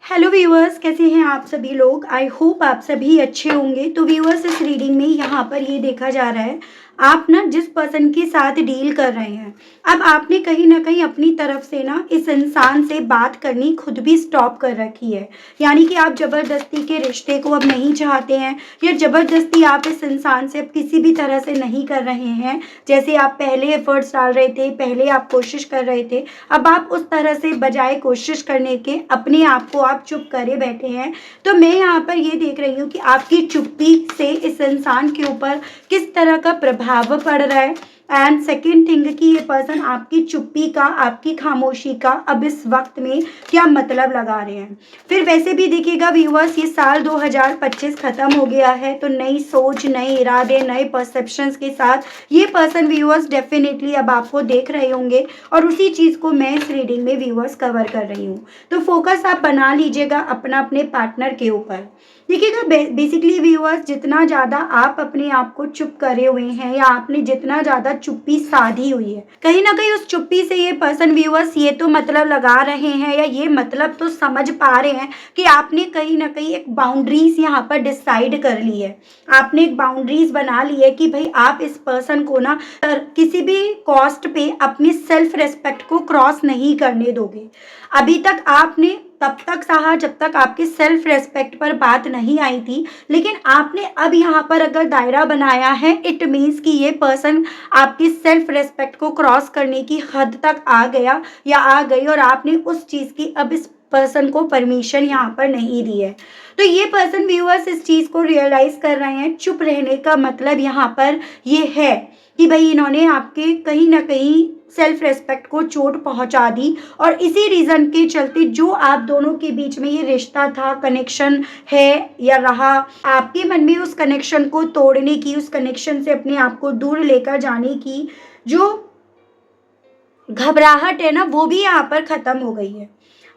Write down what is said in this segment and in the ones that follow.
Hello viewers, कैसे हैं आप सभी लोग। आई होप आप सभी अच्छे होंगे। तो व्यूअर्स, इस रीडिंग में यहाँ पर ये देखा जा रहा है आप ना जिस पर्सन के साथ डील कर रहे हैं, अब आपने कहीं ना कहीं अपनी तरफ से ना इस इंसान से बात करनी खुद भी स्टॉप कर रखी है। यानी कि आप जबरदस्ती के रिश्ते को अब नहीं चाहते हैं, या जबरदस्ती आप इस इंसान से अब किसी भी तरह से नहीं कर रहे हैं। जैसे आप पहले एफर्ट्स डाल रहे थे, पहले आप कोशिश कर रहे थे, अब आप उस तरह से बजाय कोशिश करने के अपने आप को आप चुप करे बैठे हैं। तो मैं यहाँ पर ये देख रही हूँ कि आपकी चुप्पी से इस इंसान के ऊपर किस तरह का प्रभाव पड़ रहा है। एंड सेकेंड थिंग कि ये पर्सन आपकी चुप्पी का, आपकी खामोशी का अब इस वक्त में क्या मतलब लगा रहे हैं। फिर वैसे भी देखिएगा व्यूअर्स, ये साल 2025 खत्म हो गया है, तो नई सोच, नए इरादे, नए परसेप्शंस के साथ ये पर्सन व्यूअर्स डेफिनेटली अब आपको देख रहे होंगे, और उसी चीज़ को मैं इस रीडिंग में व्यूअर्स कवर कर रही हूँ। तो फोकस आप बना लीजिएगा अपना अपने पार्टनर के ऊपर। देखिएगा बेसिकली व्यूअर्स, जितना ज़्यादा आप अपने आप को चुप करे हुए हैं, या आपने जितना ज़्यादा चुप्पी साधी हुई है, कहीं ना कहीं उस चुप्पी से ये पर्सन व्यूअर्स ये तो मतलब लगा रहे हैं, या ये मतलब तो समझ पा रहे हैं कि आपने कहीं ना कहीं एक बाउंड्रीज यहाँ पर डिसाइड कर ली है। आपने एक बाउंड्रीज बना ली है कि भाई आप इस पर्सन को ना किसी भी कॉस्ट पे अपनी सेल्फ रेस्पेक्ट को क्रॉस नहीं करने दोगे। अभी तक आपने तब तक सहा जब तक आपकी सेल्फ रेस्पेक्ट पर बात नहीं आई थी, लेकिन आपने अब यहाँ पर अगर दायरा बनाया है, इट मीन्स कि ये पर्सन आपकी सेल्फ रेस्पेक्ट को क्रॉस करने की हद तक आ गया या आ गई, और आपने उस चीज़ की अब इस पर्सन को परमिशन यहाँ पर नहीं दी है। तो ये पर्सन व्यूअर्स इस चीज़ को रियलाइज कर रहे हैं। चुप रहने का मतलब यहाँ पर ये है कि भाई इन्होंने आपके कहीं ना कहीं सेल्फ रेस्पेक्ट को चोट पहुंचा दी, और इसी रीज़न के चलते जो आप दोनों के बीच में ये रिश्ता था, कनेक्शन है या रहा, आपके मन में उस कनेक्शन को तोड़ने की, उस कनेक्शन से अपने आप को दूर लेकर जाने की जो घबराहट है ना, वो भी यहाँ पर ख़त्म हो गई है।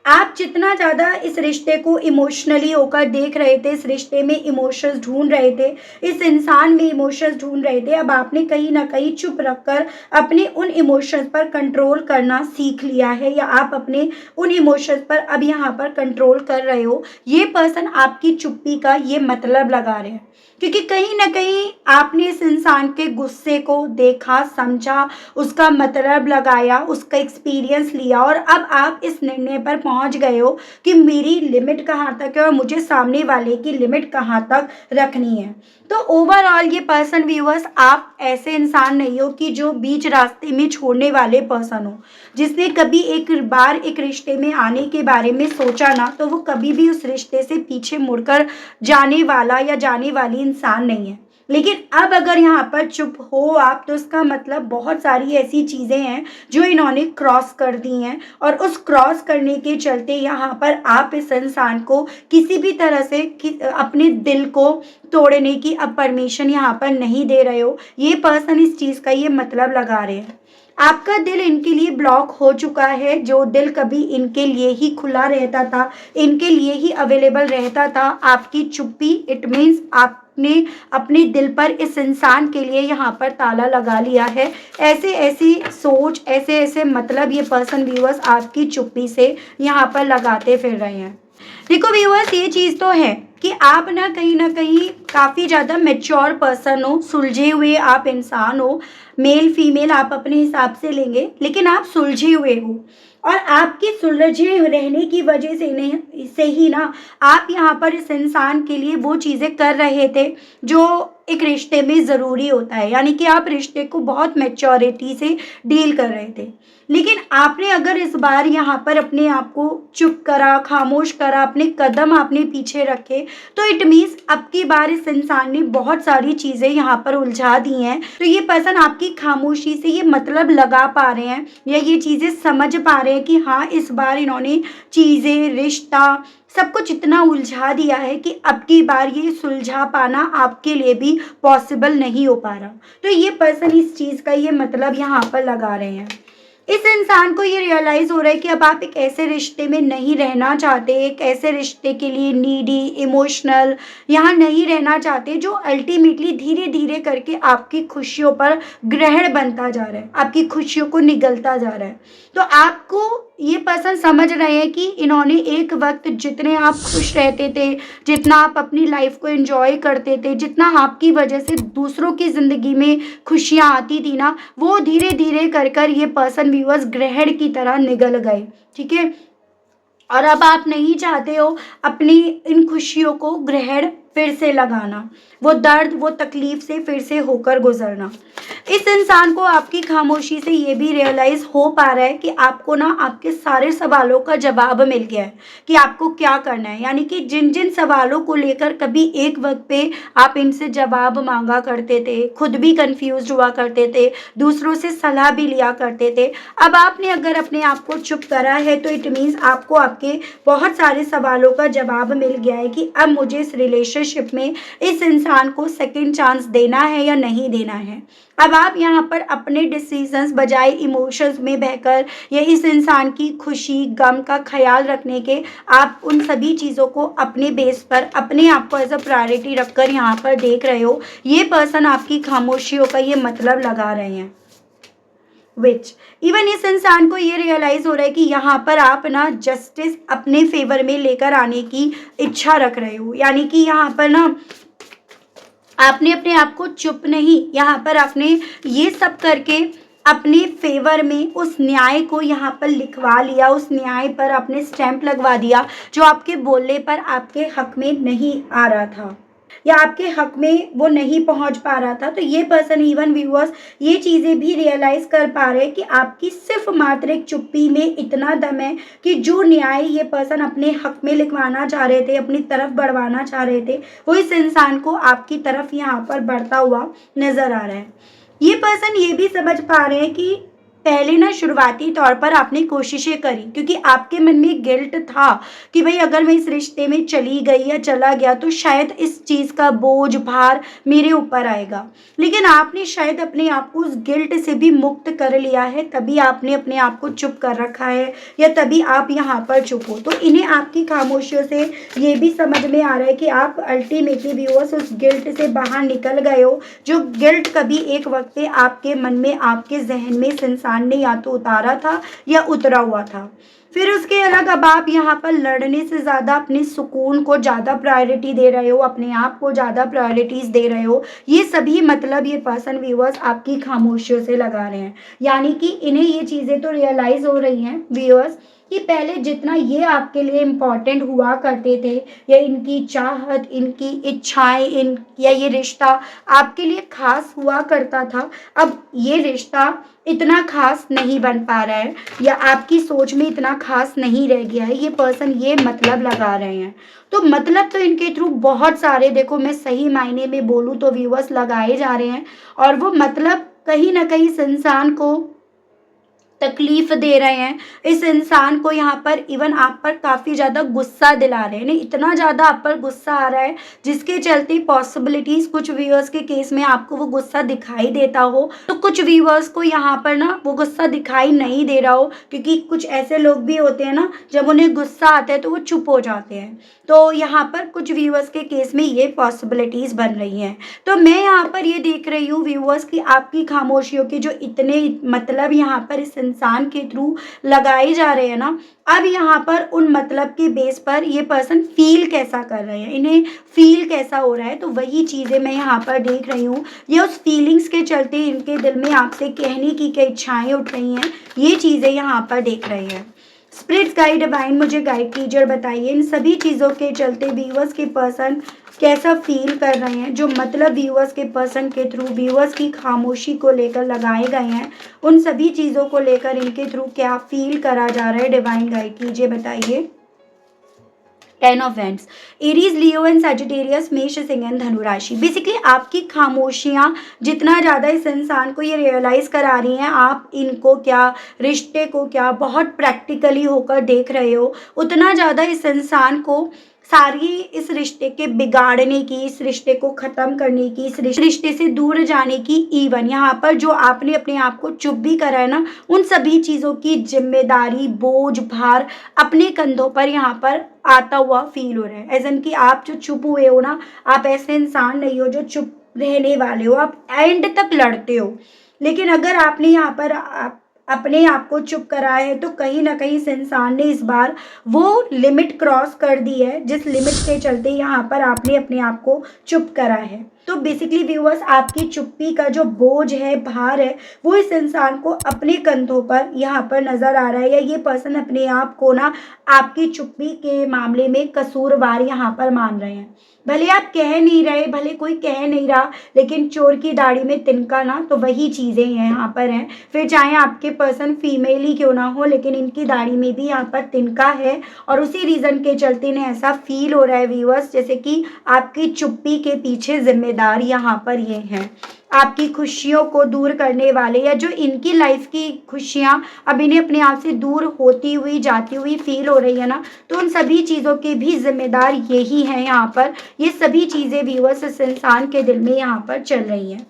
आप जितना ज़्यादा इस रिश्ते को इमोशनली होकर देख रहे थे, इस रिश्ते में इमोशंस ढूंढ रहे थे, इस इंसान में इमोशंस ढूंढ रहे थे, अब आपने कहीं ना कहीं चुप रखकर अपने उन इमोशंस पर कंट्रोल करना सीख लिया है, या आप अपने उन इमोशंस पर अब यहाँ पर कंट्रोल कर रहे हो। ये पर्सन आपकी चुप्पी का ये मतलब लगा रहे हैं, क्योंकि कहीं ना कहीं आपने इस इंसान के गुस्से को देखा, समझा, उसका मतलब लगाया, उसका एक्सपीरियंस लिया, और अब आप इस निर्णय पर पहुंच गए हो कि मेरी लिमिट कहाँ तक है और मुझे सामने वाले की लिमिट कहाँ तक रखनी है। तो ओवरऑल ये पर्सन व्यूअर्स, आप ऐसे इंसान नहीं हो कि जो बीच रास्ते में छोड़ने वाले पर्सन हो। जिसने कभी एक बार एक रिश्ते में आने के बारे में सोचा ना, तो वो कभी भी उस रिश्ते से पीछे मुड़कर जाने वाला या जाने वाली इंसान नहीं है। लेकिन अब अगर यहाँ पर चुप हो आप, तो इसका मतलब बहुत सारी ऐसी चीज़ें हैं जो इन्होंने क्रॉस कर दी हैं, और उस क्रॉस करने के चलते यहाँ पर आप इस इंसान को किसी भी तरह से अपने दिल को तोड़ने की अब परमिशन यहाँ पर नहीं दे रहे हो। ये पर्सन इस चीज़ का ये मतलब लगा रहे हैं। आपका दिल इनके लिए ब्लॉक हो चुका है। जो दिल कभी इनके लिए ही खुला रहता था, इनके लिए ही अवेलेबल रहता था, आपकी चुप्पी इट मीन्स आपने अपने दिल पर इस इंसान के लिए यहाँ पर ताला लगा लिया है। ऐसे ऐसी सोच, ऐसे ऐसे मतलब ये पर्सन व्यूअर्स आपकी चुप्पी से यहाँ पर लगाते फिर रहे हैं। देखो व्यूअर्स, ये चीज़ तो है कि आप ना कहीं काफ़ी ज़्यादा मैच्योर पर्सन हो, सुलझे हुए आप इंसान हो। मेल फीमेल आप अपने हिसाब से लेंगे, लेकिन आप सुलझे हुए हो, और आपकी सुलझे रहने की वजह से ही ना आप यहाँ पर इस इंसान के लिए वो चीज़ें कर रहे थे जो एक रिश्ते में ज़रूरी होता है। यानी कि आप रिश्ते को बहुत मैच्योरिटी से डील कर रहे थे। लेकिन आपने अगर इस बार यहाँ पर अपने आप को चुप करा, खामोश करा, अपने कदम आपने पीछे रखे, तो इट मीन्स अब की बार इस इंसान ने बहुत सारी चीज़ें यहाँ पर उलझा दी हैं। तो ये पर्सन आपकी खामोशी से ये मतलब लगा पा रहे हैं, या ये चीज़ें समझ पा रहे हैं कि हाँ, इस बार इन्होंने चीज़ें, रिश्ता, सब कुछ इतना उलझा दिया है कि अब की बार ये सुलझा पाना आपके लिए भी पॉसिबल नहीं हो पा रहा। तो ये पर्सन इस चीज़ का ये मतलब यहाँ पर लगा रहे हैं। इस इंसान को ये रियलाइज़ हो रहा है कि अब आप एक ऐसे रिश्ते में नहीं रहना चाहते, एक ऐसे रिश्ते के लिए नीडी, इमोशनल यहाँ नहीं रहना चाहते, जो अल्टीमेटली धीरे धीरे करके आपकी खुशियों पर ग्रहण बनता जा रहा है, आपकी खुशियों को निगलता जा रहा है। तो आपको ये पर्सन समझ रहे हैं कि इन्होंने एक वक्त जितने आप खुश रहते थे, जितना आप अपनी लाइफ को एंजॉय करते थे, जितना आपकी वजह से दूसरों की ज़िंदगी में खुशियाँ आती थी ना, वो धीरे धीरे कर कर ये पर्सन व्यूअर्स ग्रहण की तरह निगल गए। ठीक है, और अब आप नहीं चाहते हो अपनी इन खुशियों को ग्रहण फिर से लगाना, वो दर्द, वो तकलीफ से फिर से होकर गुजरना। इस इंसान को आपकी खामोशी से ये भी रियलाइज हो पा रहा है कि आपको ना आपके सारे सवालों का जवाब मिल गया है कि आपको क्या करना है। यानी कि जिन जिन सवालों को लेकर कभी एक वक्त पे आप इनसे जवाब मांगा करते थे, खुद भी कंफ्यूज हुआ करते थे, दूसरों से सलाह भी लिया करते थे, अब आपने अगर अपने आप को चुप करा है तो इट मीन्स आपको आपके बहुत सारे सवालों का जवाब मिल गया है कि अब मुझे इस रिलेशनशिप में इस इंसान को सेकंड चांस देना है या नहीं देना है। अब आप यहाँ पर अपने डिसीजंस बजाय इमोशंस में बहकर या इस इंसान की खुशी गम का ख्याल रखने के, आप उन सभी चीज़ों को अपने बेस पर अपने आप को एज अ प्रायोरिटी रखकर यहाँ पर देख रहे हो। ये पर्सन आपकी खामोशियों का ये मतलब लगा रहे हैं, विच इवन इस इंसान को ये रियलाइज हो रहा है कि यहाँ पर आप ना जस्टिस अपने फेवर में लेकर आने की इच्छा रख रहे हो। यानी कि यहाँ पर ना आपने अपने आप को चुप नहीं, यहाँ पर आपने ये सब करके अपने फेवर में उस न्याय को यहाँ पर लिखवा लिया, उस न्याय पर आपने स्टैंप लगवा दिया जो आपके बोलने पर आपके हक में नहीं आ रहा था या आपके हक में वो नहीं पहुंच पा रहा था। तो ये पर्सन इवन व्यूअर्स ये चीज़ें भी रियलाइज कर पा रहे हैं कि आपकी सिर्फ मात्र एक चुप्पी में इतना दम है कि जो न्याय ये पर्सन अपने हक में लिखवाना चाह रहे थे, अपनी तरफ बढ़वाना चाह रहे थे, वो इस इंसान को आपकी तरफ यहाँ पर बढ़ता हुआ नजर आ रहा है। ये पर्सन ये भी समझ पा रहे हैं कि पहले ना शुरुआती तौर पर आपने कोशिशें करी क्योंकि आपके मन में गिल्ट था कि भाई अगर मैं इस रिश्ते में चली गई या चला गया तो शायद इस चीज़ का बोझ भार मेरे ऊपर आएगा। लेकिन आपने शायद अपने आप को उस गिल्ट से भी मुक्त कर लिया है, तभी आपने अपने आप को चुप कर रखा है या तभी आप यहाँ पर चुप हो। तो इन्हें आपकी खामोशियों से ये भी समझ में आ रहा है कि आप अल्टीमेटली व्यूअर्स उस गिल्ट से बाहर निकल गए हो, जो गिल्ट कभी एक वक्त पे आपके मन में, आपके जहन में इस इंसान ने या तो उतारा था या उतरा हुआ था। फिर उसके अलग अब आप यहाँ पर लड़ने से ज़्यादा अपने सुकून को ज़्यादा प्रायोरिटी दे रहे हो, अपने आप को ज़्यादा प्रायोरिटीज़ दे रहे हो। ये सभी मतलब ये पर्सन व्यूअर्स आपकी खामोशियों से लगा रहे हैं। यानी कि इन्हें ये चीज़ें तो रियलाइज़ हो रही हैं व्यूअर्स कि पहले जितना ये आपके लिए इम्पॉर्टेंट हुआ करते थे या इनकी चाहत, इनकी इच्छाएं, इन या ये रिश्ता आपके लिए खास हुआ करता था, अब ये रिश्ता इतना खास नहीं बन पा रहा है या आपकी सोच में इतना खास नहीं रह गया है। ये पर्सन ये मतलब लगा रहे हैं। तो मतलब तो इनके थ्रू बहुत सारे, देखो मैं सही मायने में बोलूँ तो व्यूअर्स लगाए जा रहे हैं और वो मतलब कहीं ना कहीं इस इंसान को तकलीफ दे रहे हैं, इस इंसान को यहाँ पर इवन आप पर काफ़ी ज़्यादा गुस्सा दिला रहे हैं। नहीं, इतना ज़्यादा आप पर गुस्सा आ रहा है जिसके चलते पॉसिबिलिटीज़ कुछ व्यूअर्स के केस में आपको वो गुस्सा दिखाई देता हो, तो कुछ व्यूअर्स को यहाँ पर ना वो गुस्सा दिखाई नहीं दे रहा हो, क्योंकि कुछ ऐसे लोग भी होते हैं ना जब उन्हें गुस्सा आता है तो वो चुप हो जाते हैं। तो यहाँ पर कुछ व्यूअर्स के केस में ये पॉसिबिलिटीज़ बन रही हैं। तो मैं यहाँ पर ये देख रही हूँ व्यूअर्स की आपकी खामोशियों के जो इतने मतलब यहाँ पर इस इंसान के थ्रू लगाए जा रहे हैं ना, अब यहाँ पर उन मतलब के बेस पर ये पर्सन फील कैसा कर रहे हैं, इन्हें फील कैसा हो रहा है, तो वही चीज़ें मैं यहाँ पर देख रही हूँ। ये उस फीलिंग्स के चलते इनके दिल में आपसे कहने की क्या इच्छाएं उठ रही हैं, ये चीज़ें यहाँ पर देख रही हैं। स्पिरिट्स गाइड डिवाइन मुझे गाइड कीजिए, बताइए इन सभी चीज़ों के चलते व्यूअर्स के पर्सन कैसा फील कर रहे हैं, जो मतलब व्यूअर्स के पर्सन के थ्रू व्यूअर्स की खामोशी को लेकर लगाए गए हैं, उन सभी चीज़ों को लेकर इनके थ्रू क्या फील करा जा रहा है। डिवाइन गाइड कीजिए, बताइए। 10 of wands, Aries, Leo and Sagittarius, मेष, सिंह एंड धनु राशि। बेसिकली आपकी खामोशियाँ जितना ज़्यादा इस इंसान को ये रियलाइज़ करा रही हैं, आप इनको क्या, रिश्ते को क्या बहुत प्रैक्टिकली होकर देख रहे हो, उतना ज़्यादा इस इंसान को सारी इस रिश्ते के बिगाड़ने की, इस रिश्ते को ख़त्म करने की, इस रिश्ते से दूर जाने की, इवन यहाँ पर जो आपने अपने आप को चुप भी करा है ना, उन सभी चीज़ों की जिम्मेदारी, बोझ, भार अपने कंधों पर यहाँ पर आता हुआ फील हो रहा है। एजन कि आप जो चुप हुए हो ना, आप ऐसे इंसान नहीं हो जो चुप रहने वाले हो, आप एंड तक लड़ते हो। लेकिन अगर आपने यहाँ पर अपने आप को चुप करा है, तो कहीं ना कहीं इस इंसान ने इस बार वो लिमिट क्रॉस कर दी है जिस लिमिट के चलते यहाँ पर आपने अपने आप को चुप करा है। तो बेसिकली व्यूअर्स, आपकी चुप्पी का जो बोझ है, भार है, वो इस इंसान को अपने कंधों पर यहाँ पर नजर आ रहा है, या ये पर्सन अपने आप को ना आपकी चुप्पी के मामले में कसूरवार यहाँ पर मान रहे हैं। भले आप कह नहीं रहे, भले कोई कह नहीं रहा, लेकिन चोर की दाढ़ी में तिनका ना, तो वही चीज़ें यहाँ पर हैं। फिर चाहे आपके पर्सन फीमेल ही क्यों ना हो, लेकिन इनकी दाढ़ी में भी यहाँ पर तिनका है, और उसी रीज़न के चलते इन्हें ऐसा फील हो रहा है व्यूअर्स, जैसे कि आपकी चुप्पी के पीछे जिम्मेदार यहाँ पर ये हैं। आपकी खुशियों को दूर करने वाले, या जो इनकी लाइफ की खुशियाँ अब इन्हें अपने आप से दूर होती हुई जाती हुई फील हो रही है ना, तो उन सभी चीज़ों के भी जिम्मेदार यही हैं यहाँ पर। ये सभी चीज़ें व्यूअर्स इस इंसान के दिल में यहाँ पर चल रही हैं।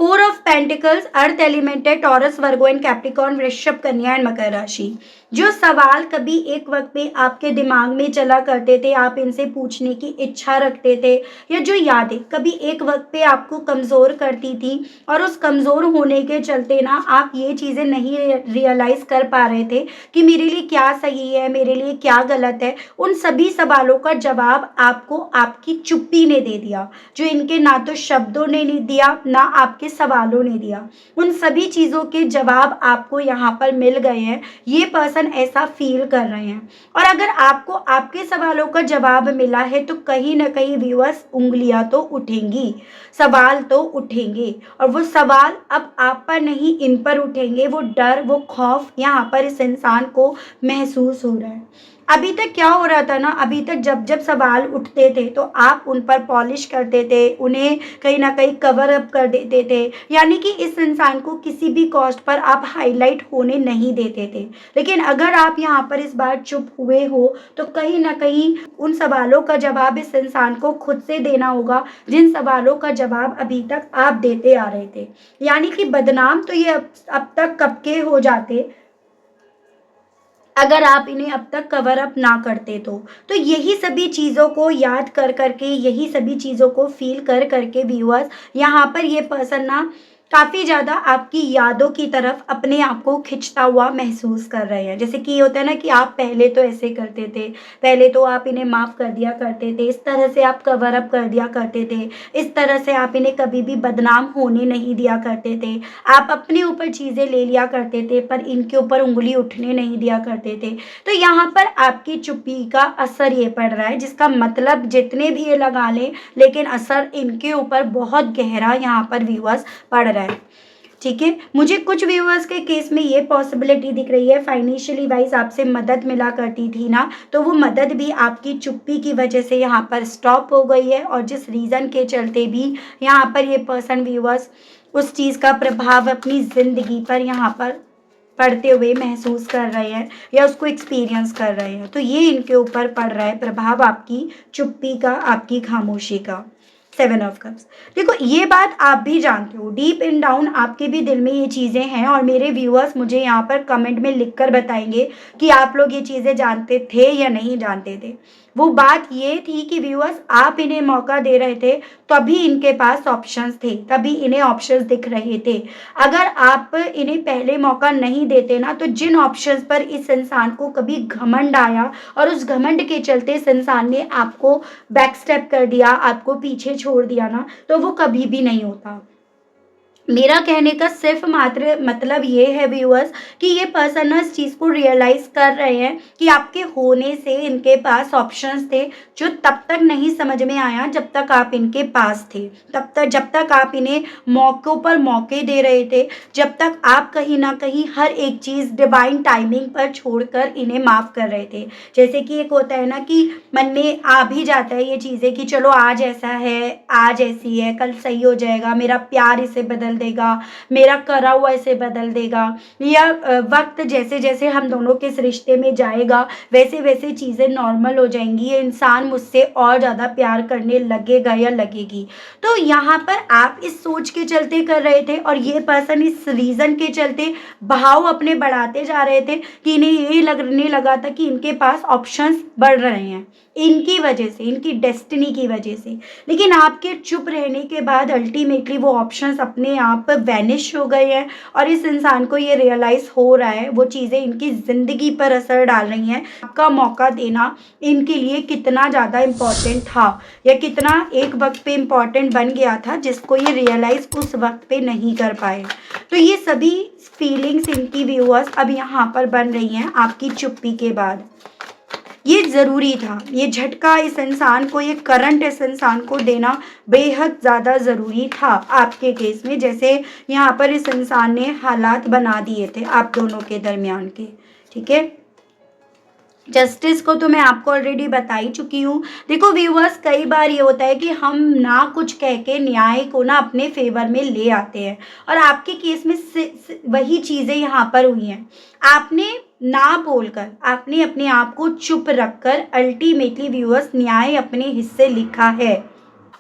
4 ऑफ पेंटिकल्स, अर्थ एलिमेंट है, टॉरस, वर्गो एंड कैप्रिकॉर्न, वृषभ, कन्या एंड मकर राशि। जो सवाल कभी एक वक्त में आपके दिमाग में चला करते थे, आप इनसे पूछने की इच्छा रखते थे, या जो यादें कभी एक वक्त पे आपको कमज़ोर करती थी, और उस कमज़ोर होने के चलते ना आप ये चीज़ें नहीं रियलाइज़ कर पा रहे थे कि मेरे लिए क्या सही है, मेरे लिए क्या गलत है, उन सभी सवालों का जवाब आपको आपकी चुप्पी ने दे दिया, जो इनके ना तो शब्दों ने नहीं दिया, ना आपके सवालों ने दिया। उन सभी चीज़ों के जवाब आपको यहाँ पर मिल गए हैं, ये पर्सन ऐसा फील कर रहे हैं। और अगर आपको आपके सवालों का जवाब मिला है, तो कहीं ना कहीं व्यूअर्स उंगलियां तो उठेंगी, सवाल तो उठेंगे, और वो सवाल अब आप पर नहीं, इन पर उठेंगे। वो डर, वो खौफ यहाँ पर इस इंसान को महसूस हो रहा है। अभी तक क्या हो रहा था ना, अभी तक जब जब सवाल उठते थे तो आप उन पर पॉलिश करते थे, उन्हें कहीं ना कहीं कवर अप कर देते थे, यानी कि इस इंसान को किसी भी कॉस्ट पर आप हाईलाइट होने नहीं देते थे। लेकिन अगर आप यहाँ पर इस बार चुप हुए हो, तो कहीं ना कहीं उन सवालों का जवाब इस इंसान को खुद से देना होगा, जिन सवालों का जवाब अभी तक आप देते आ रहे थे। यानी कि बदनाम तो ये अब तक कब के हो जाते, अगर आप इन्हें अब तक कवर अप ना करते तो यही सभी चीज़ों को याद कर करके, यही सभी चीज़ों को फील कर करके व्यूअर्स, यहाँ पर ये पर्सन ना काफ़ी ज़्यादा आपकी यादों की तरफ अपने आप को खिंचता हुआ महसूस कर रहे हैं। जैसे कि ये होता है ना कि आप पहले तो ऐसे करते थे, पहले तो आप इन्हें माफ़ कर दिया करते थे, इस तरह से आप कवर अप कर दिया करते थे, इस तरह से आप इन्हें कभी भी बदनाम होने नहीं दिया करते थे, आप अपने ऊपर चीज़ें ले लिया करते थे पर इनके ऊपर उंगली उठने नहीं दिया करते थे। तो यहाँ पर आपकी चुप्पी का असर ये पड़ रहा है, जिसका मतलब जितने भी ये लगा लें, लेकिन असर इनके ऊपर बहुत गहरा यहाँ पर व्यूअर्स पड़ रहा है। ठीक है, मुझे कुछ व्यूअर्स के केस में ये पॉसिबिलिटी दिख रही है, फाइनेंशियली वाइज आपसे मदद मिला करती थी ना, तो वो मदद भी आपकी चुप्पी की वजह से यहाँ पर स्टॉप हो गई है, और जिस रीज़न के चलते भी यहाँ पर ये पर्सन व्यूअर्स उस चीज़ का प्रभाव अपनी ज़िंदगी पर यहाँ पर पढ़ते हुए महसूस कर रहे हैं, या उसको एक्सपीरियंस कर रहे हैं, तो ये इनके ऊपर पड़ रहा है प्रभाव आपकी चुप्पी का, आपकी खामोशी का। 7 ऑफ कप्स, देखो ये बात आप भी जानते हो, डीप इन डाउन आपके भी दिल में ये चीज़ें हैं, और मेरे व्यूअर्स मुझे यहाँ पर कमेंट में लिखकर बताएंगे कि आप लोग ये चीज़ें जानते थे या नहीं जानते थे। वो बात ये थी कि व्यूअर्स, आप इन्हें मौका दे रहे थे, तभी इनके पास ऑप्शंस थे, तभी इन्हें ऑप्शंस दिख रहे थे। अगर आप इन्हें पहले मौका नहीं देते ना, तो जिन ऑप्शंस पर इस इंसान को कभी घमंड आया, और उस घमंड के चलते इस इंसान ने आपको बैक स्टेप कर दिया, आपको पीछे छोड़ दिया ना, तो वो कभी भी नहीं होता। मेरा कहने का सिर्फ मात्र मतलब ये है व्यूअर्स कि ये पर्सन इस चीज़ को रियलाइज़ कर रहे हैं कि आपके होने से इनके पास ऑप्शंस थे, जो तब तक नहीं समझ में आया जब तक आप इनके पास थे, तब तक जब तक आप इन्हें मौक़ों पर मौके दे रहे थे, जब तक आप कहीं ना कहीं हर एक चीज़ डिवाइन टाइमिंग पर छोड़कर इन्हें माफ़ कर रहे थे। जैसे कि एक होता है ना कि मन में आ भी जाता है ये चीज़ें कि चलो आज ऐसा है, आज ऐसी है, कल सही हो जाएगा, मेरा प्यार इसे बदल देगा, मेरा करा हुआ इसे बदल देगा, या वक्त जैसे जैसे हम दोनों के इस रिश्ते में जाएगा, वैसे वैसे चीज़ें नॉर्मल हो जाएंगी, ये इंसान मुझसे और ज़्यादा प्यार करने लगेगा या लगेगी। तो यहाँ पर आप इस सोच के चलते कर रहे थे, और ये पर्सन इस रीज़न के चलते बहाव अपने बढ़ाते जा रहे थे कि इन्हें ये लगने लगा था कि इनके पास ऑप्शंस बढ़ रहे हैं, इनकी वजह से, इनकी डेस्टिनी की वजह से। लेकिन आपके चुप रहने के बाद अल्टीमेटली वो ऑप्शंस अपने आप वैनिश हो गए हैं और इस इंसान को ये रियलाइज़ हो रहा है वो चीज़ें इनकी ज़िंदगी पर असर डाल रही हैं। आपका मौका देना इनके लिए कितना ज़्यादा इम्पॉर्टेंट था या कितना एक वक्त पे इम्पॉर्टेंट बन गया था जिसको ये रियलाइज़ उस वक्त पे नहीं कर पाए। तो ये सभी फीलिंग्स इनकी व्यूअर्स अब यहाँ पर बन रही हैं आपकी चुप्पी के बाद। ये ज़रूरी था, ये झटका इस इंसान को, ये करंट इस इंसान को देना बेहद ज़्यादा ज़रूरी था आपके केस में, जैसे यहाँ पर इस इंसान ने हालात बना दिए थे आप दोनों के दरमियान के। ठीक है, जस्टिस को तो मैं आपको ऑलरेडी बता ही चुकी हूँ। देखो व्यूअर्स, कई बार ये होता है कि हम ना कुछ कह के न्याय को ना अपने फेवर में ले आते हैं और आपके केस में वही चीज़ें यहाँ पर हुई हैं। आपने ना बोलकर, आपने अपने आप को चुप रखकर अल्टीमेटली व्यूअर्स न्याय अपने हिस्से लिखा है।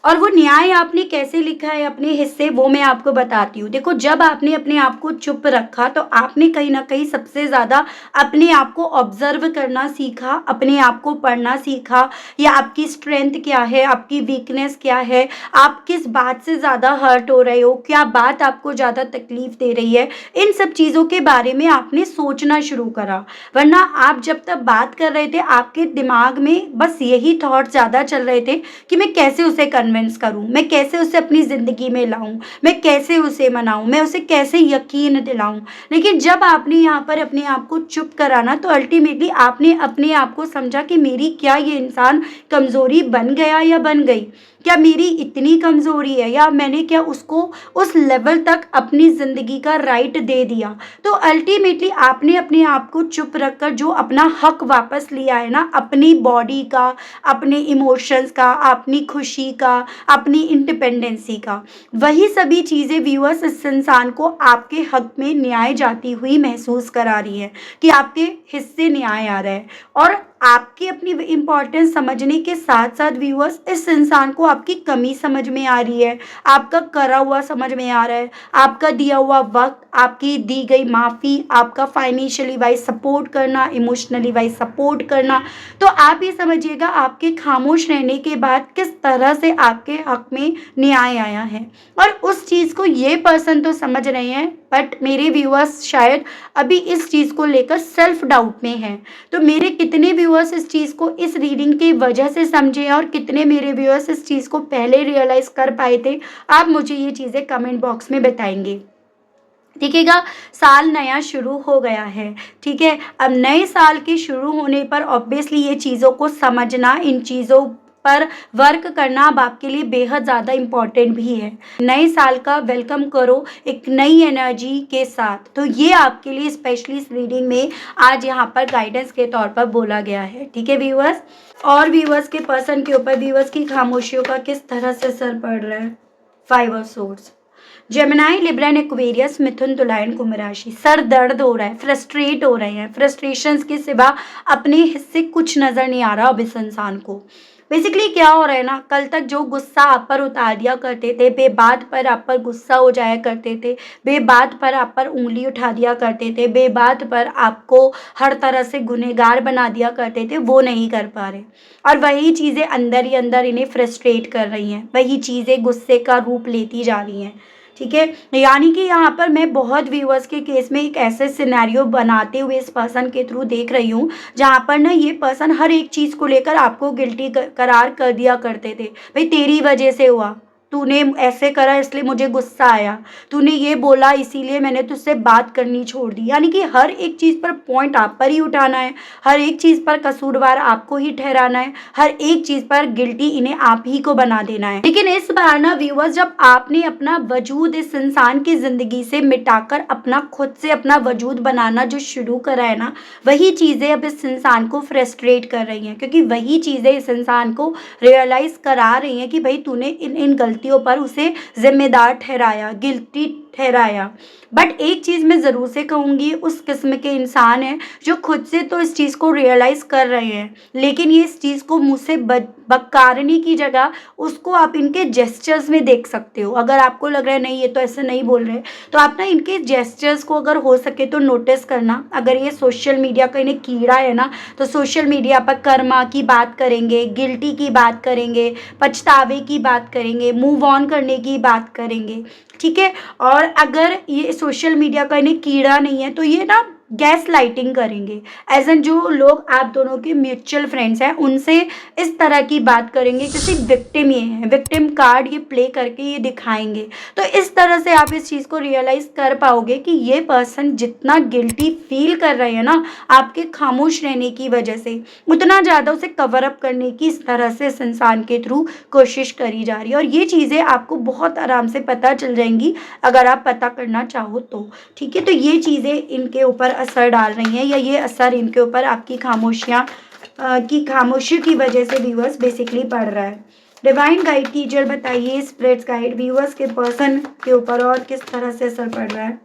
और वो न्याय आपने कैसे लिखा है अपने हिस्से, वो मैं आपको बताती हूँ। देखो, जब आपने अपने आप को चुप रखा तो आपने कहीं ना कहीं सबसे ज़्यादा अपने आप को ऑब्जर्व करना सीखा, अपने आप को पढ़ना सीखा, या आपकी स्ट्रेंथ क्या है, आपकी वीकनेस क्या है, आप किस बात से ज़्यादा हर्ट हो रहे हो, क्या बात आपको ज़्यादा तकलीफ दे रही है, इन सब चीज़ों के बारे में आपने सोचना शुरू करा। वरना आप जब तक बात कर रहे थे आपके दिमाग में बस यही थॉट ज़्यादा चल रहे थे कि मैं कैसे उसे कन्विंस करूं, मैं कैसे उसे अपनी ज़िंदगी में लाऊं, मैं कैसे उसे मनाऊं, मैं उसे कैसे यकीन दिलाऊं। लेकिन जब आपने यहाँ पर अपने आप को चुप कराना तो अल्टीमेटली आपने अपने आप को समझा कि मेरी क्या ये इंसान कमज़ोरी बन गया या बन गई, क्या मेरी इतनी कमज़ोरी है, या मैंने क्या उसको उस लेवल तक अपनी ज़िंदगी का राइट दे दिया। तो अल्टीमेटली आपने अपने आप को चुप रखकर जो अपना हक वापस लिया है ना, अपनी बॉडी का, अपने इमोशंस का, अपनी खुशी का, अपनी इंडिपेंडेंसी का, वही सभी चीज़ें व्यूअर्स इस इंसान को आपके हक में न्याय जाती हुई महसूस करा रही है कि आपके हिस्से न्याय आ रहा है। और आपकी अपनी इम्पोर्टेंस समझने के साथ साथ व्यूअर्स इस इंसान को आपकी कमी समझ में आ रही है, आपका करा हुआ समझ में आ रहा है, आपका दिया हुआ वक्त, आपकी दी गई माफ़ी, आपका फाइनेंशियली वाइज सपोर्ट करना, इमोशनली वाइज सपोर्ट करना। तो आप ये समझिएगा आपके खामोश रहने के बाद किस तरह से आपके हक में न्याय आया है। और उस चीज़ को ये पर्सन तो समझ रहे हैं, बट मेरे व्यूअर्स शायद अभी इस चीज़ को लेकर सेल्फ डाउट में हैं। तो मेरे कितने व्यूअर्स इस चीज़ को इस रीडिंग की वजह से समझे और कितने मेरे व्यूअर्स इस चीज़ को पहले रियलाइज़ कर पाए थे, आप मुझे ये चीज़ें कमेंट बॉक्स में बताएंगे। देखिएगा, साल नया शुरू हो गया है, ठीक है। अब नए साल के शुरू होने पर ऑब्वियसली ये चीज़ों को समझना, इन चीज़ों पर वर्क करना अब आपके लिए बेहद ज़्यादा इम्पॉर्टेंट भी है। नए साल का वेलकम करो एक नई एनर्जी के साथ। तो ये आपके लिए स्पेशली इस रीडिंग में आज यहाँ पर गाइडेंस के तौर पर बोला गया है, ठीक है व्यूअर्स। और व्यूअर्स के पर्सन के ऊपर व्यूअर्स की खामोशियों का किस तरह से असर पड़ रहा है। 5 of swords, Gemini, Libra and Aquarius, मिथुन, तुला एंड कुंभ राशि। सर दर्द हो रहा है, फ्रस्ट्रेट हो रहे हैं, फ्रस्ट्रेशंस के सिवा अपने हिस्से कुछ नज़र नहीं आ रहा अब इस इंसान को। बेसिकली क्या हो रहा है ना, कल तक जो गुस्सा आप पर उतार दिया करते थे, बेबात पर आप पर गुस्सा हो जाया करते थे, बेबात पर आप पर उंगली उठा दिया करते थे, बेबात पर आपको हर तरह से गुनहगार बना दिया करते थे, वो नहीं कर पा रहे। और वही चीज़ें अंदर ही अंदर इन्हें फ्रस्ट्रेट कर रही हैं, वही चीज़ें गुस्से का रूप लेती जा रही हैं, ठीक है। यानी कि यहाँ पर मैं बहुत व्यूअर्स के केस में एक ऐसे सिनेरियो बनाते हुए इस पर्सन के थ्रू देख रही हूँ जहाँ पर ना ये पर्सन हर एक चीज़ को लेकर आपको गिल्टी करार कर दिया करते थे। भाई तेरी वजह से हुआ, तूने ऐसे करा इसलिए मुझे गुस्सा आया, तूने ये बोला इसीलिए मैंने तुझसे बात करनी छोड़ दी। यानी कि हर एक चीज़ पर पॉइंट आप पर ही उठाना है, हर एक चीज़ पर कसूरवार आपको ही ठहराना है, हर एक चीज़ पर गिल्टी इन्हें आप ही को बना देना है। लेकिन इस बार ना व्यूअर्स, जब आपने अपना वजूद इस इंसान की ज़िंदगी से मिटाकर अपना खुद से अपना वजूद बनाना जो शुरू करा है ना, वही चीज़ें अब इस इंसान को फ्रस्ट्रेट कर रही हैं, क्योंकि वही चीज़ें इस इंसान को रियलाइज़ करा रही हैं कि भाई तूने इन गलतियों पर उसे जिम्मेदार ठहराया, गिल्टी ठहराया। बट एक चीज़ मैं ज़रूर से कहूँगी, उस किस्म के इंसान हैं जो खुद से तो इस चीज़ को रियलाइज़ कर रहे हैं, लेकिन ये इस चीज़ को मुँह से बकारने की जगह उसको आप इनके जेस्चर्स में देख सकते हो। अगर आपको लग रहा है नहीं ये तो ऐसे नहीं बोल रहे, तो आप ना इनके जेस्चर्स को अगर हो सके तो नोटिस करना। अगर ये सोशल मीडिया का इन्हें कीड़ा है ना, तो सोशल मीडिया पर कर्मा की बात करेंगे, गिल्टी की बात करेंगे, पछतावे की बात करेंगे, मूव ऑन करने की बात करेंगे, ठीक है। और अगर ये सोशल मीडिया का इन्हें कीड़ा नहीं है तो ये ना गैस लाइटिंग करेंगे। एज एन जो लोग आप दोनों के म्यूचुअल फ्रेंड्स हैं उनसे इस तरह की बात करेंगे जैसे विक्टिम ये हैं, विक्टिम कार्ड ये प्ले करके ये दिखाएंगे। तो इस तरह से आप इस चीज़ को रियलाइज़ कर पाओगे कि ये पर्सन जितना गिल्टी फील कर रहे हैं ना आपके खामोश रहने की वजह से, उतना ज़्यादा उसे कवर अप करने की इस तरह से इस इंसान के थ्रू कोशिश करी जा रही है। और ये चीज़ें आपको बहुत आराम से पता चल जाएंगी अगर आप पता करना चाहो तो, ठीक है। तो ये चीज़ें इनके ऊपर असर डाल रही हैं, या ये असर इनके ऊपर आपकी खामोशी की वजह से व्यूअर्स बेसिकली पड़ रहा है। डिवाइन गाइड टीचर बताइए, स्पिरिट्स गाइड व्यूअर्स के पर्सन के ऊपर और किस तरह से असर पड़ रहा है।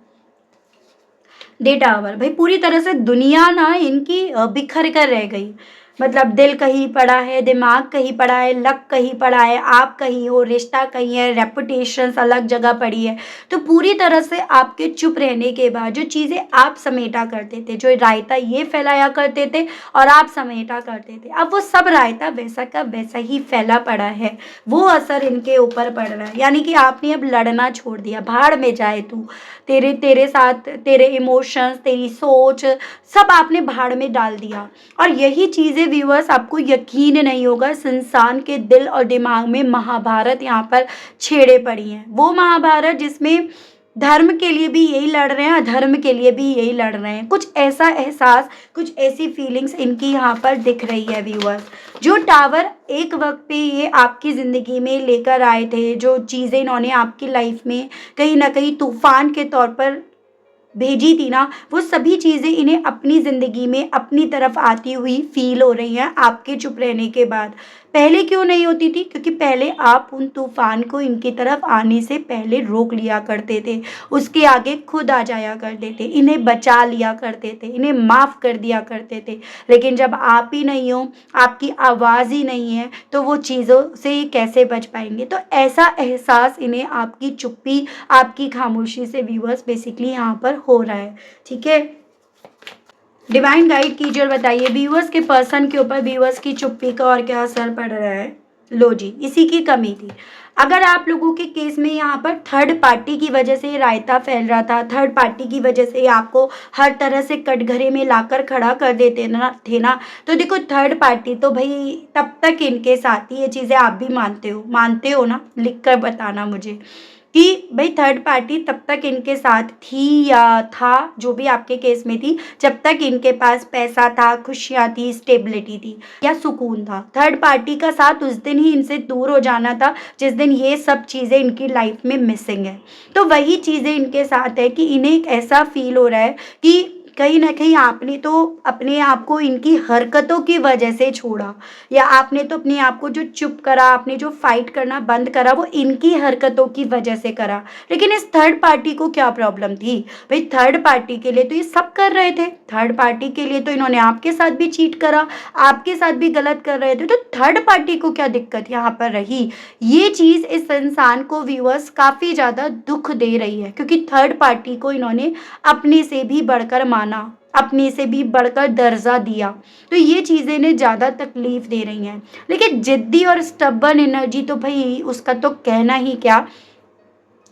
डेटा आवर भाई पूरी तरह से दुनिया ना इनकी बिखर कर रह गई। मतलब दिल कहीं पड़ा है, दिमाग कहीं पड़ा है, लक कहीं पड़ा है, आप कहीं हो, रिश्ता कहीं है, रेपुटेशन अलग जगह पड़ी है। तो पूरी तरह से आपके चुप रहने के बाद जो चीज़ें आप समेटा करते थे, जो रायता ये फैलाया करते थे और आप समेटा करते थे, अब वो सब रायता वैसा का वैसा ही फैला पड़ा है। वो असर इनके ऊपर पड़ रहा है, यानी कि आपने अब लड़ना छोड़ दिया। भाड़ में जाए तू, तेरे साथ तेरे इमोशंस, तेरी सोच सब आपने भाड़ में डाल दिया। और यही चीज़ें व्यूअर्स आपको यकीन नहीं होगा, इस इंसान के दिल और दिमाग में महाभारत यहाँ पर छेड़े पड़ी हैं। वो महाभारत जिसमें धर्म के लिए भी यही लड़ रहे हैं, अधर्म के लिए भी यही लड़ रहे हैं। कुछ ऐसा एहसास, कुछ ऐसी फीलिंग्स इनकी यहाँ पर दिख रही है व्यूअर्स। जो टावर एक वक्त पे ये आपकी ज़िंदगी में लेकर आए थे, जो चीज़ें इन्होंने आपकी लाइफ में कहीं ना कहीं तूफान के तौर पर भेजी थी ना, वो सभी चीज़ें इन्हें अपनी ज़िंदगी में अपनी तरफ आती हुई फील हो रही हैं आपके चुप रहने के बाद। पहले क्यों नहीं होती थी? क्योंकि पहले आप उन तूफान को इनकी तरफ आने से पहले रोक लिया करते थे, उसके आगे खुद आ जाया करते थे, इन्हें बचा लिया करते थे, इन्हें माफ़ कर दिया करते थे। लेकिन जब आप ही नहीं हो, आपकी आवाज़ ही नहीं है, तो वो चीज़ों से ये कैसे बच पाएंगे? तो ऐसा एहसास इन्हें आपकी चुप्पी, आपकी खामोशी से व्यूअर्स बेसिकली यहाँ पर हो रहा है, ठीक है। डिवाइन गाइड कीजिए और बताइए व्यूअर्स के पर्सन के ऊपर व्यूअर्स की चुप्पी का और क्या असर पड़ रहा है। लो जी, इसी की कमी थी। अगर आप लोगों के केस में यहाँ पर थर्ड पार्टी की वजह से रायता फैल रहा था, थर्ड पार्टी की वजह से आपको हर तरह से कटघरे में लाकर खड़ा कर देते ना, तो देखो थर्ड पार्टी तो भाई तब तक इनके साथ ही, ये चीज़ें आप भी मानते हो ना, लिख कर बताना मुझे कि भाई थर्ड पार्टी तब तक इनके साथ थी या था, जो भी आपके केस में थी, जब तक इनके पास पैसा था, खुशियाँ थी, स्टेबिलिटी थी या सुकून था। थर्ड पार्टी का साथ उस दिन ही इनसे दूर हो जाना था जिस दिन ये सब चीज़ें इनकी लाइफ में मिसिंग है। तो वही चीज़ें इनके साथ है कि इन्हें एक ऐसा फील हो रहा है कि कहीं ना कहीं आपने तो अपने आप को इनकी हरकतों की वजह से छोड़ा, या आपने तो अपने आप को जो चुप करा, आपने जो फाइट करना बंद करा, वो इनकी हरकतों की वजह से करा। लेकिन इस थर्ड पार्टी को क्या प्रॉब्लम थी भाई? थर्ड पार्टी के लिए तो ये सब कर रहे थे, थर्ड पार्टी के लिए तो इन्होंने आपके साथ भी चीट करा, आपके साथ भी गलत कर रहे थे, तो थर्ड पार्टी को क्या दिक्कत यहाँ पर रही? ये चीज़ इस इंसान को व्यूअर्स काफ़ी ज़्यादा दुख दे रही है, क्योंकि थर्ड पार्टी को इन्होंने अपने से भी बढ़कर माना, अपने से भी बढ़कर दर्जा दिया। तो ये चीज़ें इन्हें ज़्यादा तकलीफ दे रही हैं। लेकिन जिद्दी और स्टबर्न एनर्जी तो भाई उसका तो कहना ही क्या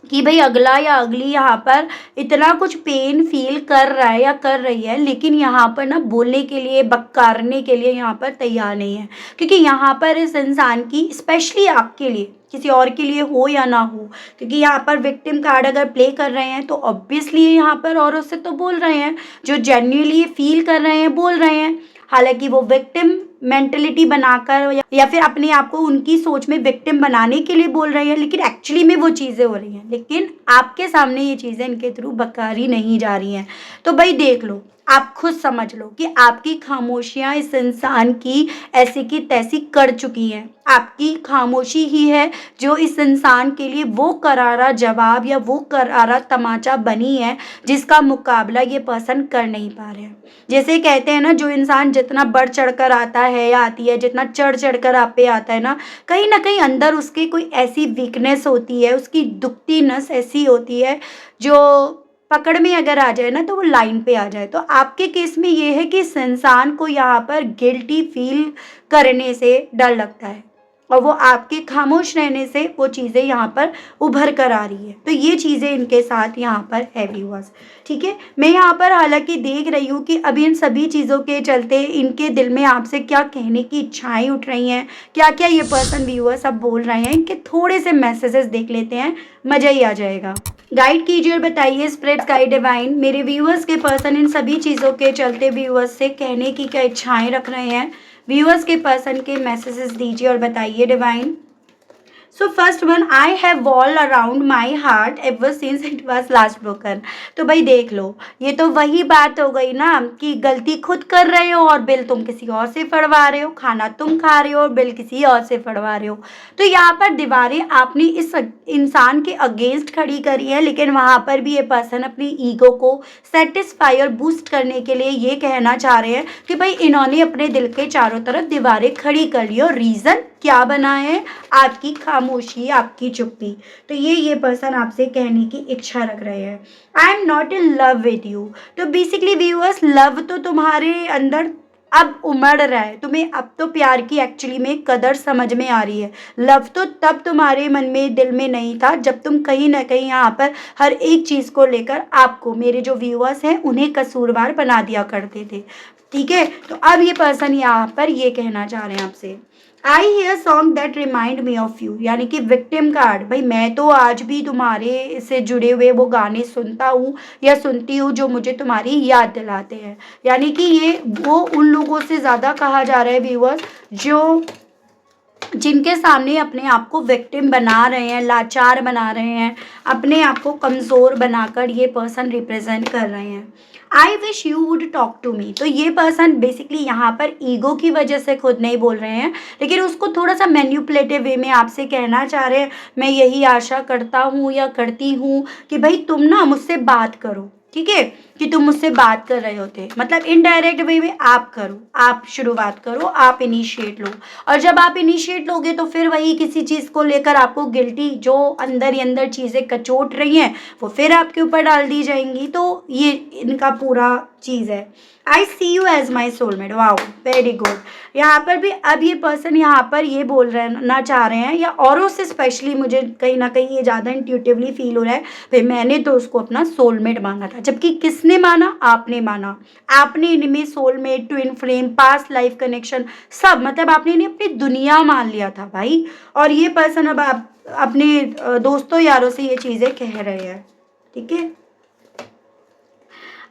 कि भाई अगला या अगली यहाँ पर इतना कुछ पेन फील कर रहा है या कर रही है, लेकिन यहाँ पर ना बोलने के लिए, बक्कारने के लिए यहाँ पर तैयार नहीं है। क्योंकि यहाँ पर इस इंसान की, स्पेशली आपके लिए, किसी और के लिए हो या ना हो, क्योंकि यहाँ पर विक्टिम कार्ड अगर प्ले कर रहे हैं तो ऑब्वियसली यहाँ पर औरों से तो बोल रहे हैं, जो जेन्युइनली फील कर रहे हैं बोल रहे हैं। हालांकि वो विक्टिम मेंटलिटी बनाकर या फिर अपने आप को उनकी सोच में विक्टिम बनाने के लिए बोल रहे हैं, लेकिन एक्चुअली में वो चीज़ें हो रही हैं, लेकिन आपके सामने ये चीज़ें इनके थ्रू बकारी नहीं जा रही हैं। तो भाई देख लो, आप खुद समझ लो कि आपकी खामोशियाँ इस इंसान की ऐसी की तैसी कर चुकी हैं। आपकी खामोशी ही है जो इस इंसान के लिए वो करारा जवाब या वो करारा तमाचा बनी है, जिसका मुकाबला ये पर्सन कर नहीं पा रहे हैं। जैसे कहते हैं ना, जो इंसान जितना बढ़ चढ़कर आता है या आती है, जितना चढ़ चढ़कर आप पे आता है ना कहीं अंदर उसके कोई ऐसी वीकनेस होती है, उसकी दुखती नस ऐसी होती है जो पकड़ में अगर आ जाए ना तो वो लाइन पे आ जाए। तो आपके केस में ये है कि इस इंसान को यहाँ पर गिल्टी फील करने से डर लगता है और वो आपके खामोश रहने से वो चीज़ें यहाँ पर उभर कर आ रही है। तो ये चीज़ें इनके साथ यहाँ पर है व्यूअर्स। ठीक है, मैं यहाँ पर हालांकि देख रही हूँ कि अभी इन सभी चीज़ों के चलते इनके दिल में आपसे क्या कहने की इच्छाएं उठ रही हैं, क्या क्या ये पर्सन व्यूअर्स अब बोल रहे हैं। इनके थोड़े से मैसेजेस देख लेते हैं, मज़ा ही आ जाएगा। गाइड कीजिए और बताइए स्प्रेड्स गाइड डिवाइन, मेरे व्यूअर्स के पर्सन इन सभी चीज़ों के चलते व्यूअर्स से कहने की क्या इच्छाएं रख रहे हैं। व्यूअर्स के पर्सन के मैसेजेस दीजिए और बताइए divine. So first one, I have wall around my heart ever since it was last broken. तो भाई देख लो, ये तो वही बात हो गई ना कि गलती खुद कर रहे हो और बिल तुम किसी और से फड़वा रहे हो, खाना तुम खा रहे हो और बिल किसी और से फड़वा रहे हो। तो यहाँ पर दीवारें आपने इस इंसान के अगेंस्ट खड़ी करी है, लेकिन वहाँ पर भी ये पर्सन अपनी ईगो को सेटिस्फाई और बूस्ट करने के लिए ये कहना चाह रहे हैं कि भाई इन्होंने अपने दिल के चारों तरफ दीवारें खड़ी कर ली और रीज़न क्या बना है, आपकी खामोशी, आपकी चुप्पी। तो ये पर्सन आपसे कहने की इच्छा रख रहे हैं। I am not in love with you. तो बेसिकली व्यूअर्स, लव तो तुम्हारे अंदर अब उमड़ रहा है, तुम्हें अब तो प्यार की एक्चुअली में कदर समझ में आ रही है। लव तो तब तुम्हारे मन में दिल में नहीं था जब तुम कहीं ना कहीं यहाँ पर हर एक चीज़ को लेकर आपको, मेरे जो व्यूअर्स हैं उन्हें कसूरवार बना दिया करते थे। ठीक है, तो अब ये पर्सन यहाँ पर ये कहना चाह रहे हैं आपसे, I hear song that remind me of you, यानी कि विक्टिम कार्ड। भाई मैं तो आज भी तुम्हारे से जुड़े हुए वो गाने सुनता हूँ या सुनती हूँ जो मुझे तुम्हारी याद दिलाते हैं। यानी कि ये वो उन लोगों से ज़्यादा कहा जा रहा है व्यूअर्स जो जिनके सामने अपने आप को विक्टिम बना रहे हैं, लाचार बना रहे हैं, अपने आप को कमज़ोर बनाकर ये पर्सन रिप्रेजेंट कर रहे हैं। I wish you would talk to me. तो ये पर्सन बेसिकली यहाँ पर ईगो की वजह से खुद नहीं बोल रहे हैं, लेकिन उसको थोड़ा सा मैन्युपुलेटिव वे में आपसे कहना चाह रहे हैं, मैं यही आशा करता हूँ या करती हूँ कि भाई तुम ना मुझसे बात करो। ठीक है, कि तुम मुझसे बात कर रहे होते, मतलब इनडायरेक्ट वे में आप करो, आप शुरुआत करो, आप इनिशिएट लो। और जब आप इनिशिएट लोगे तो फिर वही किसी चीज़ को लेकर आपको गिल्टी जो अंदर ही अंदर चीज़ें कचोट रही हैं वो फिर आपके ऊपर डाल दी जाएंगी। तो ये इनका पूरा चीज़ है। I see you as my soulmate. Wow, very good. यहाँ पर भी अब ये पर्सन यहाँ पर ये बोल रहे ना चाह रहे हैं, या औरों से स्पेशली मुझे कहीं ना कहीं ये ज़्यादा इंट्यूटिवली फील हो रहा है, भाई मैंने तो उसको अपना सोलमेट माना था। जबकि किसने माना? आपने माना। आपने इनमें soulmate, twin flame, past life connection सब, मतलब आपने इन्हें अपनी दुनिया मान लिया था भाई। और ये पर्सन अब आप अपने दोस्तों यारों से ये चीज़ें कह रहे हैं। ठीक है,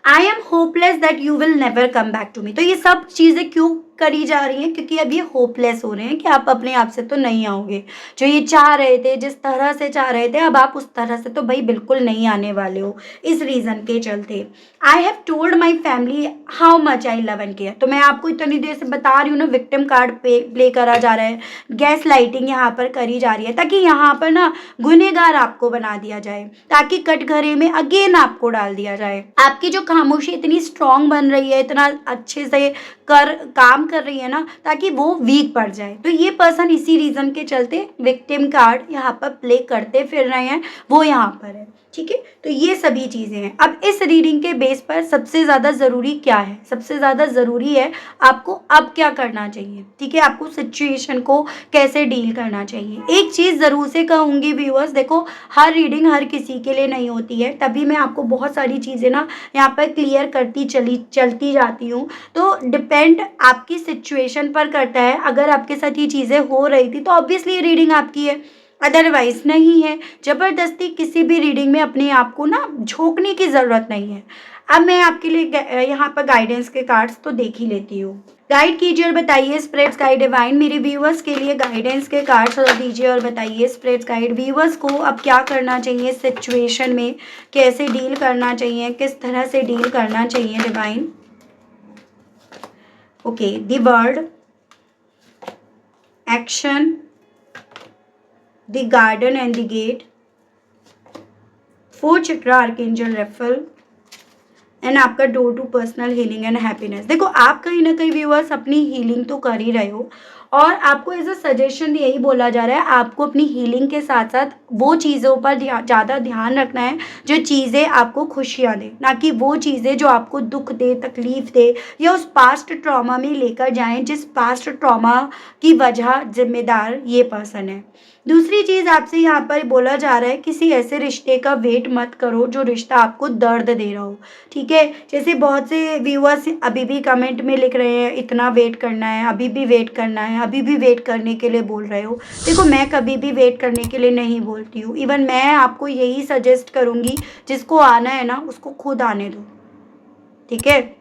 I am hopeless that you will never come back to me. तो ये सब चीज़ें क्यों करी जा रही हैं? क्योंकि अब ये होपलेस हो रहे हैं कि आप अपने आप से तो नहीं आओगे। जो ये चाह रहे थे, जिस तरह से चाह रहे थे, अब आप उस तरह से तो भाई बिल्कुल नहीं आने वाले हो, इस रीज़न के चलते। I have told my family how much I love and care. तो मैं आपको इतनी देर से बता रही हूँ ना, विक्टिम कार्ड प्ले करा जा रहा है, गैस लाइटिंग यहाँ पर करी जा रही है, ताकि यहाँ पर ना गुनहगार आपको बना दिया जाए, ताकि कटघरे में अगेन आपको डाल दिया जाए। आपकी जो खामोशी इतनी स्ट्रांग बन रही है, इतना अच्छे से काम कर रही है ना, ताकि वो वीक पड़ जाए। तो ये पर्सन इसी रीजन के चलते विक्टिम कार्ड यहाँ पर प्ले करते फिर रहे हैं, वो यहाँ पर है। ठीक है, तो ये सभी चीज़ें हैं। अब इस रीडिंग के बेस पर सबसे ज़्यादा ज़रूरी क्या है? सबसे ज़्यादा ज़रूरी है आपको अब क्या करना चाहिए। ठीक है, आपको सिचुएशन को कैसे डील करना चाहिए। एक चीज़ ज़रूर से कहूँगी व्यूअर्स, देखो हर रीडिंग हर किसी के लिए नहीं होती है, तभी मैं आपको बहुत सारी चीज़ें ना यहाँ पर क्लियर करती चलती जाती हूँ। तो डिपेंड आपकी सिचुएशन पर करता है। अगर आपके साथ ये चीज़ें हो रही थी तो ऑब्वियसली ये रीडिंग आपकी है, अदरवाइज नहीं है। ज़बरदस्ती किसी भी रीडिंग में अपने आप को ना झोंकने की ज़रूरत नहीं है। अब मैं आपके लिए यहाँ पर गाइडेंस के कार्ड्स तो देख ही लेती हूँ। गाइड कीजिए और बताइए स्प्रेड्स गाइड डिवाइन, मेरे व्यूवर्स के लिए गाइडेंस के कार्ड्स और दीजिए और बताइए स्प्रेड्स गाइड। व्यूवर्स को अब क्या करना चाहिए सिचुएशन में, कैसे डील करना चाहिए, किस तरह से डील करना चाहिए divine. Okay, the word, action, the garden and the gate, 4 chakra archangel Raphael, and आपका door to personal healing and happiness. देखो, आप कहीं ना कहीं व्यूअर्स अपनी हीलिंग तो कर ही रहे हो, और आपको एज अ सजेशन यही बोला जा रहा है, आपको अपनी हीलिंग के साथ साथ वो चीज़ों पर ज़्यादा ध्यान रखना है जो चीज़ें आपको खुशियाँ दें, ना कि वो चीज़ें जो आपको दुख दे, तकलीफ दे, या उस पास्ट ट्रॉमा में लेकर जाएं जिस पास्ट ट्रॉमा की वजह जिम्मेदार ये पर्सन है। दूसरी चीज़ आपसे यहाँ पर बोला जा रहा है, किसी ऐसे रिश्ते का वेट मत करो जो रिश्ता आपको दर्द दे रहा हो। ठीक है, जैसे बहुत से व्यूअर्स अभी भी कमेंट में लिख रहे हैं इतना वेट करना है, अभी भी वेट करना है, अभी भी वेट करने के लिए बोल रहे हो। देखो, मैं कभी भी वेट करने के लिए नहीं बोलती हूँ। इवन मैं आपको यही सजेस्ट करूँगी, जिसको आना है ना उसको खुद आने दो। ठीक है,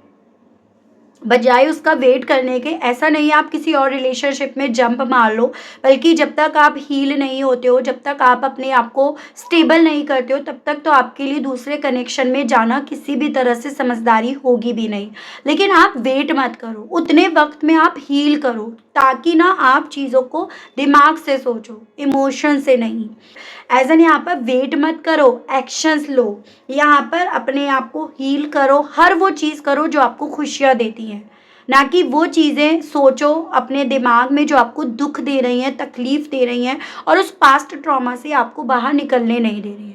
बजाय उसका वेट करने के। ऐसा नहीं है आप किसी और रिलेशनशिप में जंप मार लो, बल्कि जब तक आप हील नहीं होते हो, जब तक आप अपने आप को स्टेबल नहीं करते हो, तब तक तो आपके लिए दूसरे कनेक्शन में जाना किसी भी तरह से समझदारी होगी भी नहीं। लेकिन आप वेट मत करो, उतने वक्त में आप हील करो, ताकि ना आप चीज़ों को दिमाग से सोचो, इमोशन से नहीं। एज एन यहाँ पर वेट मत करो, एक्शंस लो। यहाँ पर अपने आप को हील करो, हर वो चीज़ करो जो आपको खुशियाँ देती हैं, ना कि वो चीज़ें सोचो अपने दिमाग में जो आपको दुख दे रही हैं, तकलीफ दे रही हैं, और उस पास्ट ट्रॉमा से आपको बाहर निकलने नहीं दे रही हैं।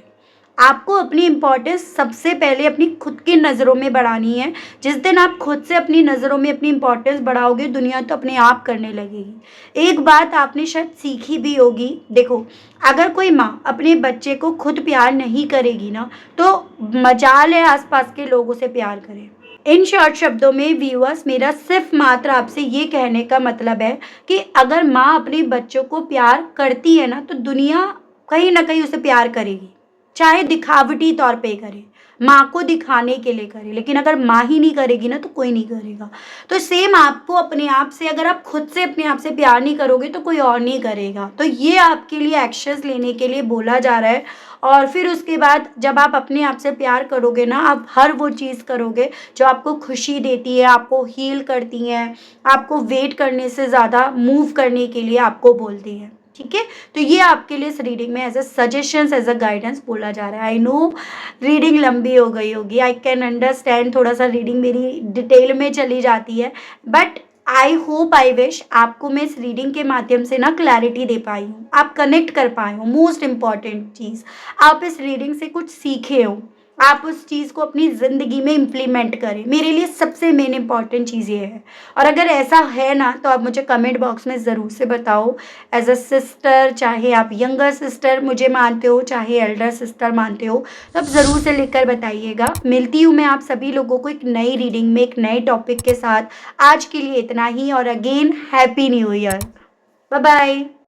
आपको अपनी इम्पोर्टेंस सबसे पहले अपनी खुद की नज़रों में बढ़ानी है। जिस दिन आप खुद से अपनी नज़रों में अपनी इम्पोर्टेंस बढ़ाओगे, दुनिया तो अपने आप करने लगेगी। एक बात आपने शायद सीखी भी होगी, देखो, अगर कोई माँ अपने बच्चे को खुद प्यार नहीं करेगी ना, तो मजाल है आसपास के लोग उसे प्यार करें। इन शॉर्ट शब्दों में व्यूअर्स, मेरा सिर्फ मात्र आपसे ये कहने का मतलब है कि अगर माँ अपने बच्चों को प्यार करती है ना, तो दुनिया कहीं ना कहीं उसे प्यार करेगी, चाहे दिखावटी तौर पे करे, माँ को दिखाने के लिए करे। लेकिन अगर माँ ही नहीं करेगी ना, तो कोई नहीं करेगा। तो सेम आपको अपने आप से, अगर आप खुद से अपने आप से प्यार नहीं करोगे तो कोई और नहीं करेगा। तो ये आपके लिए एक्शंस लेने के लिए बोला जा रहा है। और फिर उसके बाद जब आप अपने आप से प्यार करोगे ना, आप हर वो चीज़ करोगे जो आपको खुशी देती है, आपको हील करती हैं, आपको वेट करने से ज़्यादा मूव करने के लिए आपको बोलती हैं। ठीक है, तो ये आपके लिए इस रीडिंग में as a suggestions, as a guidance बोला जा रहा है। आई नो रीडिंग लंबी हो गई होगी, आई कैन अंडरस्टैंड, थोड़ा सा रीडिंग मेरी डिटेल में चली जाती है, but I hope, I wish आपको मैं इस रीडिंग के माध्यम से ना क्लैरिटी दे पाई हूँ, आप कनेक्ट कर पाए हो। मोस्ट इम्पॉर्टेंट चीज़, आप इस रीडिंग से कुछ सीखे हो, आप उस चीज़ को अपनी ज़िंदगी में इम्प्लीमेंट करें। मेरे लिए सबसे मेन इंपॉर्टेंट चीज़ ये है। और अगर ऐसा है ना, तो आप मुझे कमेंट बॉक्स में ज़रूर से बताओ। एज अ सिस्टर, चाहे आप यंगर सिस्टर मुझे मानते हो, चाहे एल्डर सिस्टर मानते हो, तो आप ज़रूर से लिखकर बताइएगा। मिलती हूँ मैं आप सभी लोगों को एक नई रीडिंग में, एक नए टॉपिक के साथ। आज के लिए इतना ही, और again happy new year. Bye bye.